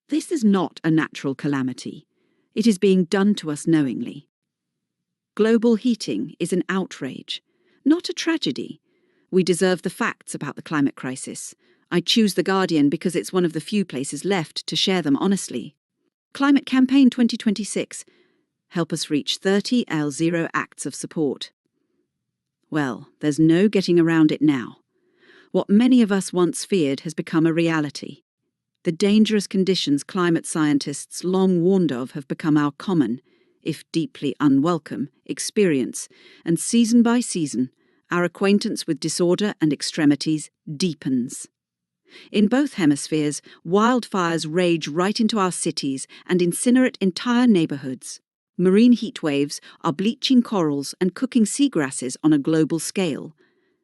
This is not a natural calamity. It is being done to us knowingly. Global heating is an outrage, not a tragedy. We deserve the facts about the climate crisis. I choose The Guardian because it's one of the few places left to share them honestly. Climate Campaign 2026. Help us reach 30 L0 acts of support. Well, there's no getting around it now. What many of us once feared has become a reality. The dangerous conditions climate scientists long warned of have become our common, if deeply unwelcome, experience, and season by season, our acquaintance with disorder and extremities deepens. In both hemispheres, wildfires rage right into our cities and incinerate entire neighbourhoods. Marine heat waves are bleaching corals and cooking seagrasses on a global scale.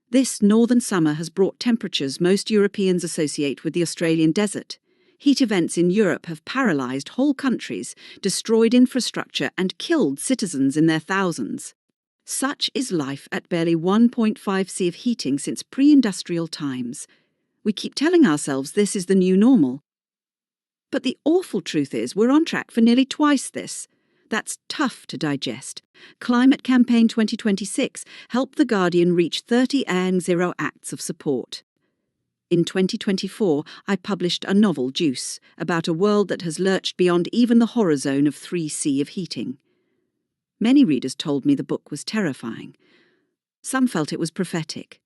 This northern summer has brought temperatures most Europeans associate with the Australian desert. Heat events in Europe have paralysed whole countries, destroyed infrastructure and killed citizens in their thousands. Such is life at barely 1.5 C of heating since pre-industrial times. We keep telling ourselves this is the new normal. But the awful truth is we're on track for nearly twice this. That's tough to digest. Climate Campaign 2026 helped The Guardian reach 30 L0 acts of support. In 2024, I published a novel, Juice, about a world that has lurched beyond even the horror zone of 3C of heating. Many readers told me the book was terrifying. Some felt it was prophetic.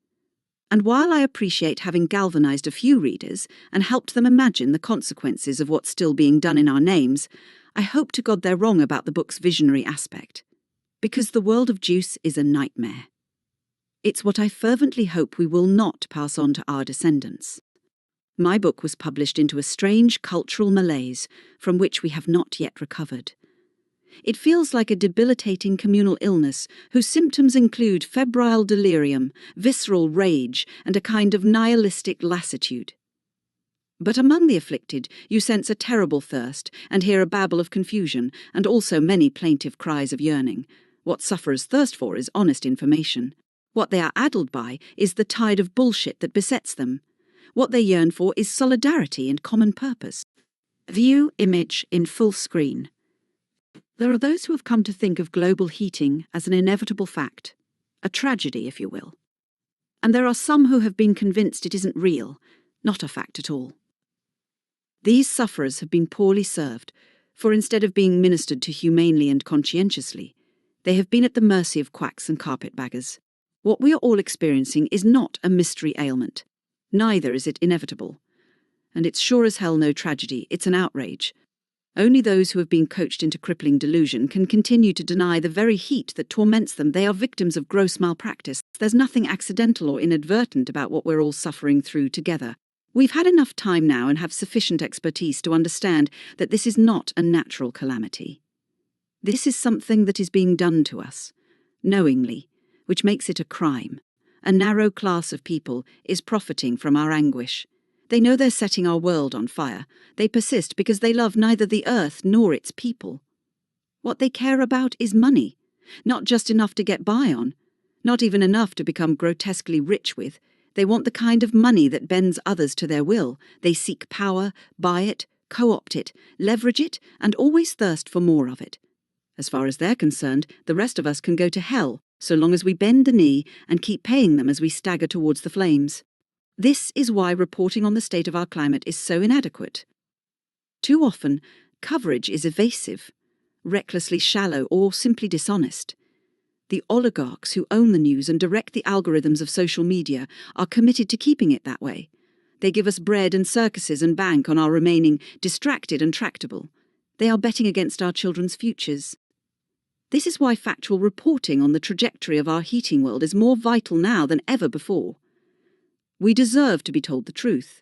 And while I appreciate having galvanised a few readers and helped them imagine the consequences of what's still being done in our names, I hope to God they're wrong about the book's visionary aspect. Because the world of Juice is a nightmare. It's what I fervently hope we will not pass on to our descendants. My book was published into a strange cultural malaise from which we have not yet recovered. It feels like a debilitating communal illness whose symptoms include febrile delirium, visceral rage, and a kind of nihilistic lassitude. But among the afflicted, you sense a terrible thirst and hear a babble of confusion and also many plaintive cries of yearning. What sufferers thirst for is honest information. What they are addled by is the tide of bullshit that besets them. What they yearn for is solidarity and common purpose. View image in full screen. There are those who have come to think of global heating as an inevitable fact, a tragedy, if you will. And there are some who have been convinced it isn't real, not a fact at all. These sufferers have been poorly served, for instead of being ministered to humanely and conscientiously, they have been at the mercy of quacks and carpetbaggers. What we are all experiencing is not a mystery ailment. Neither is it inevitable. And it's sure as hell no tragedy, it's an outrage. Only those who have been coached into crippling delusion can continue to deny the very heat that torments them. They are victims of gross malpractice. There's nothing accidental or inadvertent about what we're all suffering through together. We've had enough time now and have sufficient expertise to understand that this is not a natural calamity. This is something that is being done to us, knowingly, which makes it a crime. A narrow class of people is profiting from our anguish. They know they're setting our world on fire. They persist because they love neither the earth nor its people. What they care about is money, not just enough to get by on, not even enough to become grotesquely rich with. They want the kind of money that bends others to their will. They seek power, buy it, co-opt it, leverage it, and always thirst for more of it. As far as they're concerned, the rest of us can go to hell, so long as we bend the knee and keep paying them as we stagger towards the flames. This is why reporting on the state of our climate is so inadequate. Too often, coverage is evasive, recklessly shallow, or simply dishonest. The oligarchs who own the news and direct the algorithms of social media are committed to keeping it that way. They give us bread and circuses and bank on our remaining distracted and tractable. They are betting against our children's futures. This is why factual reporting on the trajectory of our heating world is more vital now than ever before. We deserve to be told the truth.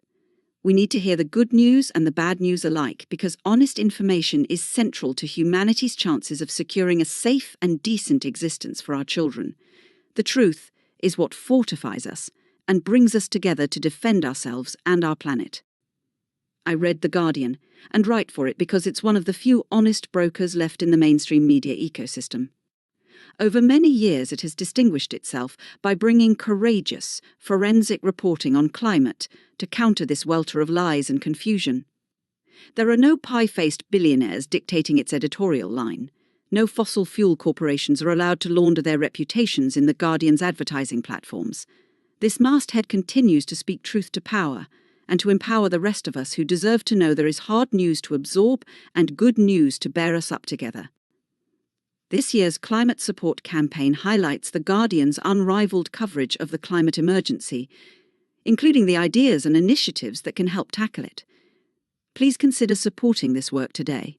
We need to hear the good news and the bad news alike, because honest information is central to humanity's chances of securing a safe and decent existence for our children. The truth is what fortifies us and brings us together to defend ourselves and our planet. I read The Guardian and write for it because it's one of the few honest brokers left in the mainstream media ecosystem. Over many years it has distinguished itself by bringing courageous, forensic reporting on climate to counter this welter of lies and confusion. There are no pie-faced billionaires dictating its editorial line. No fossil fuel corporations are allowed to launder their reputations in The Guardian's advertising platforms. This masthead continues to speak truth to power, and to empower the rest of us who deserve to know there is hard news to absorb and good news to bear us up together. This year's climate support campaign highlights The Guardian's unrivaled coverage of the climate emergency, including the ideas and initiatives that can help tackle it. Please consider supporting this work today.